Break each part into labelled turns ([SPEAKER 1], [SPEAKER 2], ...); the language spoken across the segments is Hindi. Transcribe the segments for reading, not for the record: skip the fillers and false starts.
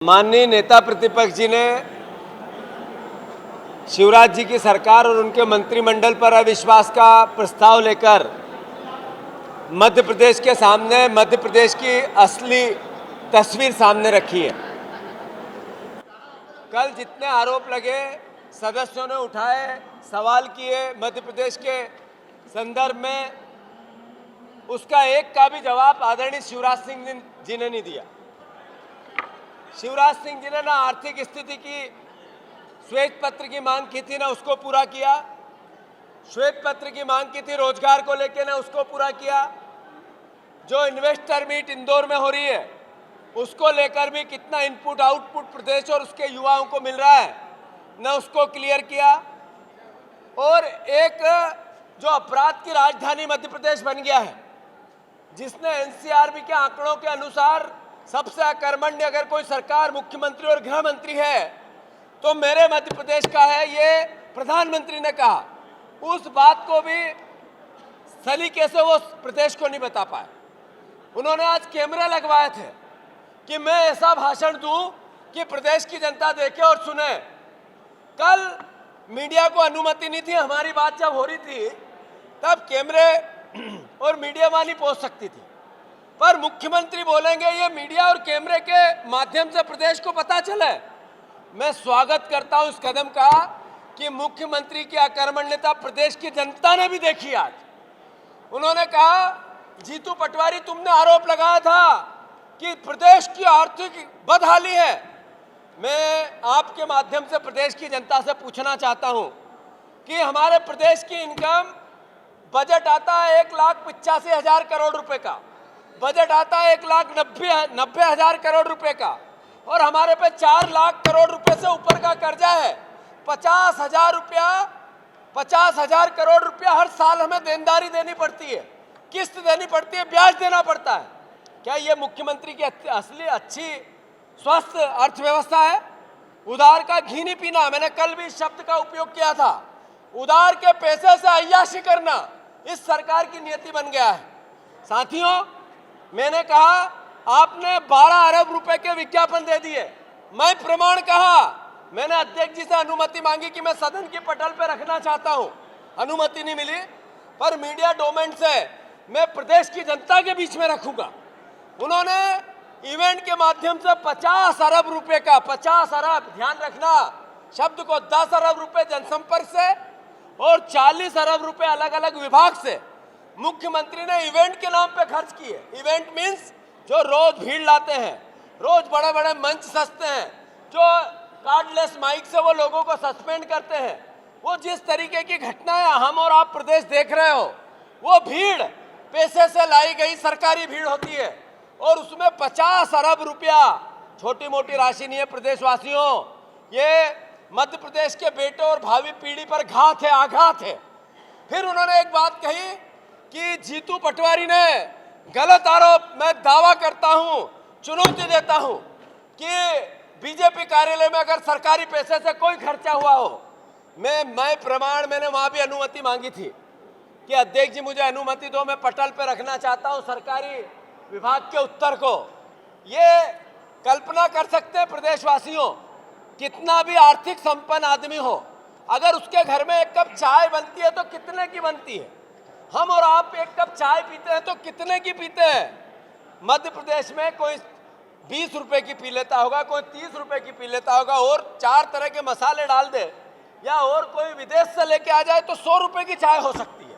[SPEAKER 1] माननीय नेता प्रतिपक्ष जी ने शिवराज जी की सरकार और उनके मंत्रिमंडल पर अविश्वास का प्रस्ताव लेकर मध्य प्रदेश के सामने मध्य प्रदेश की असली तस्वीर सामने रखी है। कल जितने आरोप लगे, सदस्यों ने उठाए, सवाल किए मध्य प्रदेश के संदर्भ में, उसका एक का भी जवाब आदरणीय शिवराज सिंह जी ने नहीं दिया। शिवराज सिंह जी ने ना आर्थिक स्थिति की श्वेत पत्र की मांग की थी, ना उसको पूरा किया। श्वेत पत्र की मांग की थी रोजगार को लेकर, ना उसको पूरा किया। जो इन्वेस्टर मीट इंदौर में हो रही है, उसको लेकर भी कितना इनपुट आउटपुट प्रदेश और उसके युवाओं को मिल रहा है, ना उसको क्लियर किया। और एक जो अपराध की राजधानी मध्य प्रदेश बन गया है, जिसने एनसीआरबी के आंकड़ों के अनुसार सबसे अकर्मण्य अगर कोई सरकार, मुख्यमंत्री और गृह मंत्री है तो मेरे मध्य प्रदेश का है, ये प्रधानमंत्री ने कहा। उस बात को भी सलीके से वो प्रदेश को नहीं बता पाए। उन्होंने आज कैमरे लगवाए थे कि मैं ऐसा भाषण दूं कि प्रदेश की जनता देखे और सुने। कल मीडिया को अनुमति नहीं थी, हमारी बात जब हो रही थी तब कैमरे और मीडिया वहां नहीं पहुंच सकती थी, पर मुख्यमंत्री बोलेंगे ये मीडिया और कैमरे के माध्यम से प्रदेश को पता चले। मैं स्वागत करता हूं इस कदम का कि मुख्यमंत्री की अकर्मण्यता प्रदेश की जनता ने भी देखी। आज उन्होंने कहा, जीतू पटवारी तुमने आरोप लगाया था कि प्रदेश की आर्थिक बदहाली है। मैं आपके माध्यम से प्रदेश की जनता से पूछना चाहता हूं कि हमारे प्रदेश की इनकम, बजट आता है 1,85,000 करोड़ रुपए का, बजट आता है 1,90,000 करोड़ रुपए का, और हमारे पे 4 लाख करोड़ रुपए से ऊपर का कर्जा है। 50,000 करोड़ रुपया हर साल हमें देनदारी देनी पड़ती है, किस्त देनी पड़ती है, ब्याज देना पड़ता है। क्या ये मुख्यमंत्री की असली अच्छी स्वस्थ अर्थव्यवस्था है? उधार का घी नहीं पीना, मैंने कल भी इस शब्द का उपयोग किया था। उधार के पैसे से अय्याशी करना इस सरकार की नीति बन गया है। साथियों, मैंने कहा आपने 12 अरब रुपए के विज्ञापन दे दिए। मैं प्रमाण कहा, मैंने अध्यक्ष जी से अनुमति मांगी कि मैं सदन की पटल पे रखना चाहता हूं, अनुमति नहीं मिली, पर मीडिया डोमेन से मैं प्रदेश की जनता के बीच में रखूंगा। उन्होंने इवेंट के माध्यम से 50 अरब रुपए का, 50 अरब, ध्यान रखना शब्द को, 10 अरब रुपए जनसंपर्क से और 40 अरब रुपए अलग अलग विभाग से मुख्यमंत्री ने इवेंट के नाम पे खर्च किए। इवेंट मींस जो रोज भीड़ लाते हैं, रोज बड़े बड़े मंच सजते हैं, जो कार्डलेस माइक से वो लोगों को सस्पेंड करते हैं, वो जिस तरीके की घटनाएं हम और आप प्रदेश देख रहे हो, वो भीड़ पैसे से लाई गई सरकारी भीड़ होती है, और उसमें 50 अरब रुपया छोटी मोटी राशि नहीं है। प्रदेशवासियों, ये मध्य प्रदेश के बेटे और भावी पीढ़ी पर घात है, आघात है। फिर उन्होंने एक बात कही कि जीतू पटवारी ने गलत आरोप, मैं दावा करता हूं, चुनौती देता हूं कि बीजेपी कार्यालय में अगर सरकारी पैसे से कोई खर्चा हुआ हो, मैं प्रमाण, मैंने वहां भी अनुमति मांगी थी कि अध्यक्ष जी मुझे अनुमति दो, मैं पटल पे रखना चाहता हूं सरकारी विभाग के उत्तर को। ये कल्पना कर सकते हैं प्रदेशवासियों, कितना भी आर्थिक संपन्न आदमी हो, अगर उसके घर में एक कप चाय बनती है तो कितने की बनती है? हम और आप एक कप चाय पीते हैं तो कितने की पीते हैं? मध्य प्रदेश में कोई 20 रुपए की पी लेता होगा, कोई 30 रुपए की पी लेता होगा, और 4 तरह के मसाले डाल दे, या और कोई विदेश से लेके आ जाए तो 100 रुपए की चाय हो सकती है।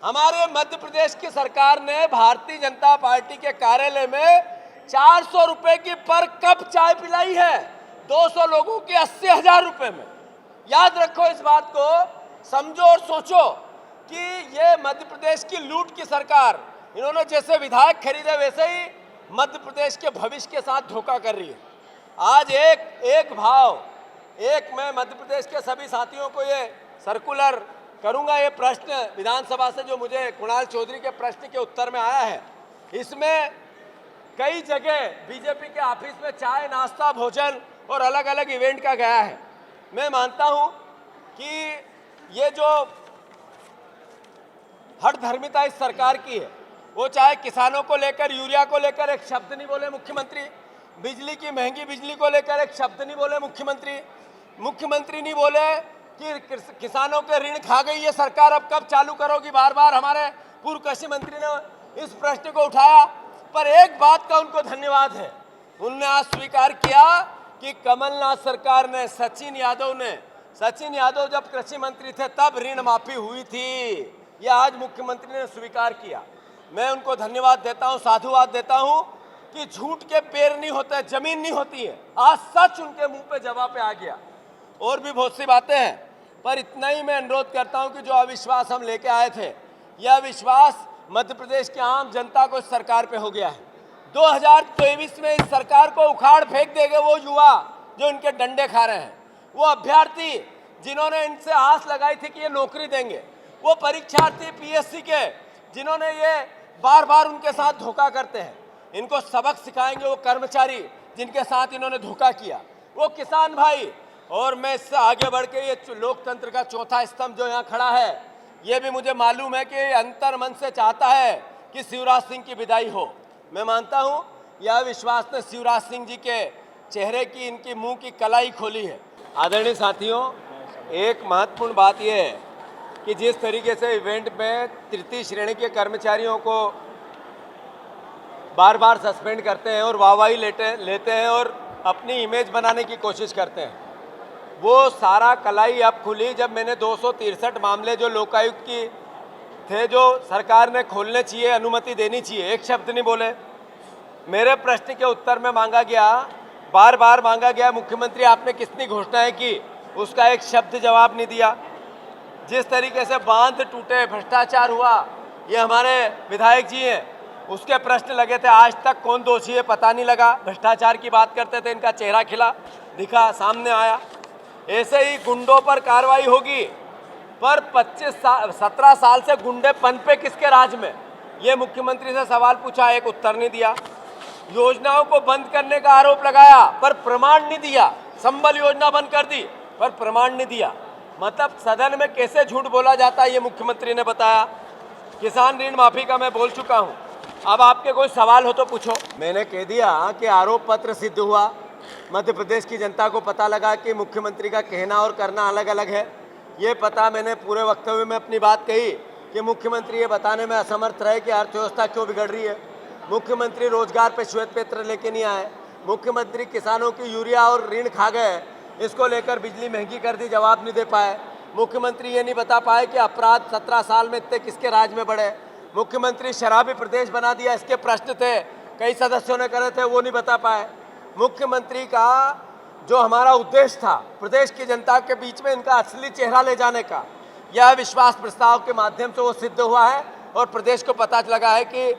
[SPEAKER 1] हमारे मध्य प्रदेश की सरकार ने भारतीय जनता पार्टी के कार्यालय में 400 रुपए की पर कप चाय पिलाई है, 200 लोगों के 80,000 रुपए में। याद रखो इस बात को, समझो और सोचो कि ये मध्य प्रदेश की लूट की सरकार, इन्होंने जैसे विधायक खरीदे वैसे ही मध्य प्रदेश के भविष्य के साथ धोखा कर रही है। आज एक भाव, मैं मध्य प्रदेश के सभी साथियों को ये सर्कुलर करूंगा, ये प्रश्न विधानसभा से जो मुझे कुणाल चौधरी के प्रश्न के उत्तर में आया है, इसमें कई जगह बीजेपी के ऑफिस में चाय, नाश्ता, भोजन और अलग अलग इवेंट का गया है। मैं मानता हूं कि ये जो हठधर्मिता इस सरकार की है, वो चाहे किसानों को लेकर, यूरिया को लेकर एक शब्द नहीं बोले मुख्यमंत्री, बिजली की महंगी बिजली को लेकर एक शब्द नहीं बोले मुख्यमंत्री। मुख्यमंत्री नहीं बोले कि किसानों के ऋण खा गई ये सरकार, अब कब चालू करोगी। बार बार हमारे पूर्व कृषि मंत्री ने इस प्रश्न को उठाया, पर एक बात का उनको धन्यवाद है, उनने आज स्वीकार किया कि कमलनाथ सरकार ने, सचिन यादव जब कृषि मंत्री थे तब ऋण माफी हुई थी। यह आज मुख्यमंत्री ने स्वीकार किया। मैं उनको धन्यवाद देता हूं, साधुवाद देता हूं कि झूठ के पेड़ नहीं होते, जमीन नहीं होती है। आज सच उनके मुंह पे जवाब पे आ गया। और भी बहुत सी बातें हैं, पर इतना ही मैं अनुरोध करता हूं कि जो अविश्वास हम लेके आए थे, यह अविश्वास मध्य प्रदेश की आम जनता को इस सरकार पे हो गया है। 2023 में इस सरकार को उखाड़ फेंक देंगे वो युवा जो इनके डंडे खा रहे हैं, वो अभ्यर्थी जिन्होंने इनसे आस लगाई थी कि ये नौकरी देंगे, वो परीक्षार्थी पीएससी के जिन्होंने ये बार बार उनके साथ धोखा करते हैं, इनको सबक सिखाएंगे वो कर्मचारी जिनके साथ इन्होंने धोखा किया, वो किसान भाई। और मैं इससे आगे बढ़ के ये लोकतंत्र का चौथा स्तंभ जो यहाँ खड़ा है, ये भी मुझे मालूम है कि अंतर मन से चाहता है कि शिवराज सिंह की विदाई हो। मैं मानता हूँ यह विश्वास ने शिवराज सिंह जी के चेहरे की, इनकी मुंह की कलाई खोली है। आदरणीय साथियों, एक महत्वपूर्ण बात यह है कि जिस तरीके से इवेंट में तृतीय श्रेणी के कर्मचारियों को बार बार सस्पेंड करते हैं और वाहवाही लेते हैं और अपनी इमेज बनाने की कोशिश करते हैं, वो सारा कलाई अब खुली जब मैंने 263 मामले जो लोकायुक्त की थे, जो सरकार ने खोलने चाहिए, अनुमति देनी चाहिए, एक शब्द नहीं बोले। मेरे प्रश्न के उत्तर में मांगा गया, बार बार मांगा गया, मुख्यमंत्री आपने कितनी घोषणाएं की, उसका एक शब्द जवाब नहीं दिया। जिस तरीके से बांध टूटे, भ्रष्टाचार हुआ, ये हमारे विधायक जी हैं, उसके प्रश्न लगे थे, आज तक कौन दोषी है पता नहीं लगा। भ्रष्टाचार की बात करते थे, इनका चेहरा खिला दिखा, सामने आया। ऐसे ही गुंडों पर कार्रवाई होगी, पर 17 साल से गुंडे पन पे किसके राज में, ये मुख्यमंत्री से सवाल पूछा, एक उत्तर नहीं दिया। योजनाओं को बंद करने का आरोप लगाया पर प्रमाण नहीं दिया। संबल योजना बंद कर दी पर प्रमाण नहीं दिया। मतलब सदन में कैसे झूठ बोला जाता है ये मुख्यमंत्री ने बताया। किसान ऋण माफी का मैं बोल चुका हूं, अब आपके कोई सवाल हो तो पूछो। मैंने कह दिया कि आरोप पत्र सिद्ध हुआ, मध्य प्रदेश की जनता को पता लगा कि मुख्यमंत्री का कहना और करना अलग अलग है। ये पता मैंने पूरे वक्तव्य में अपनी बात कही कि मुख्यमंत्री ये बताने में असमर्थ रहे कि अर्थव्यवस्था क्यों बिगड़ रही है। मुख्यमंत्री रोजगार पे श्वेत पत्र लेके नहीं आए। मुख्यमंत्री किसानों की यूरिया और ऋण खा गए, इसको लेकर बिजली महंगी कर दी, जवाब नहीं दे पाए। मुख्यमंत्री ये नहीं बता पाए कि अपराध 17 साल में इतने किसके राज में बढ़े। मुख्यमंत्री शराबी प्रदेश बना दिया, इसके प्रश्न थे, कई सदस्यों ने करे थे, वो नहीं बता पाए। मुख्यमंत्री का जो हमारा उद्देश्य था प्रदेश की जनता के बीच में इनका असली चेहरा ले जाने का, यह विश्वास प्रस्ताव के माध्यम से वो सिद्ध हुआ है और प्रदेश को पता लगा है कि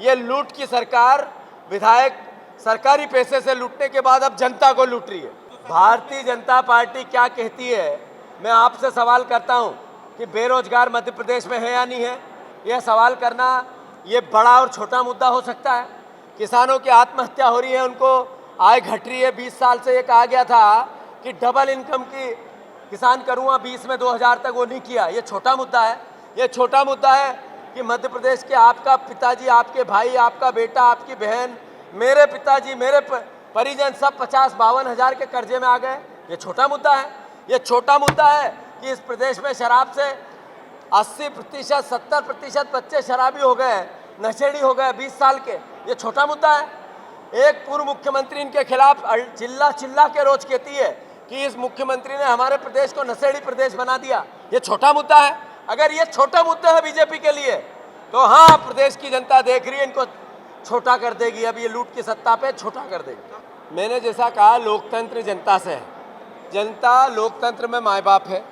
[SPEAKER 1] ये लूट की सरकार, विधायक सरकारी पैसे से लूटने के बाद अब जनता को लूट रही है। भारतीय जनता पार्टी क्या कहती है, मैं आपसे सवाल करता हूं कि बेरोजगार मध्य प्रदेश में है या नहीं है। यह सवाल करना ये बड़ा और छोटा मुद्दा हो सकता है। किसानों की आत्महत्या हो रही है, उनको आय घट रही है। 20 साल से ये कहा गया था कि डबल इनकम की किसान करूँगा, 20 में 2000 तक वो नहीं किया। ये छोटा मुद्दा है। ये छोटा मुद्दा है कि मध्य प्रदेश के आपका पिताजी, आपके भाई, आपका बेटा, आपकी बहन, मेरे पिताजी, मेरे परिजन सब 50-52 हज़ार के कर्जे में आ गए। ये छोटा मुद्दा है। ये छोटा मुद्दा है कि इस प्रदेश में शराब से 80%, 70% बच्चे शराबी हो गए, नशेड़ी हो गए 20 साल के। ये छोटा मुद्दा है। एक पूर्व मुख्यमंत्री इनके खिलाफ चिल्ला चिल्ला के रोज कहती है कि इस मुख्यमंत्री ने हमारे प्रदेश को नशेड़ी प्रदेश बना दिया। ये छोटा मुद्दा है। अगर ये छोटा मुद्दा है बीजेपी के लिए, तो हाँ, प्रदेश की जनता देख रही है, इनको छोटा कर देगी। अब ये लूट की सत्ता पे छोटा कर देगी। मैंने जैसा कहा, लोकतंत्र जनता से है, जनता लोकतंत्र में माए बाप है।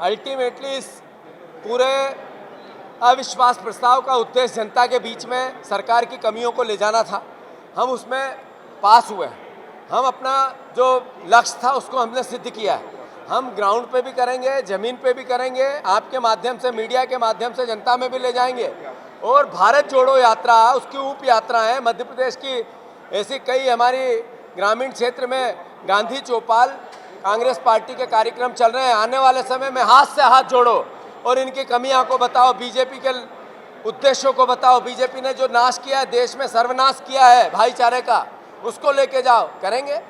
[SPEAKER 1] अल्टीमेटली इस पूरे अविश्वास प्रस्ताव का उद्देश्य जनता के बीच में सरकार की कमियों को ले जाना था। हम उसमें पास हुए हैं। हम अपना जो लक्ष्य था उसको हमने सिद्ध किया है। हम ग्राउंड पे भी करेंगे, ज़मीन पे भी करेंगे, आपके माध्यम से, मीडिया के माध्यम से जनता में भी ले जाएंगे। और भारत जोड़ो यात्रा, उसकी उप यात्रा है मध्य प्रदेश की। ऐसी कई हमारी ग्रामीण क्षेत्र में गांधी चौपाल कांग्रेस पार्टी के कार्यक्रम चल रहे हैं। आने वाले समय में हाथ से हाथ जोड़ो और इनकी कमियां को बताओ, बीजेपी के उद्देश्यों को बताओ। बीजेपी ने जो नाश किया है, देश में सर्वनाश किया है भाईचारे का, उसको लेके जाओ, करेंगे।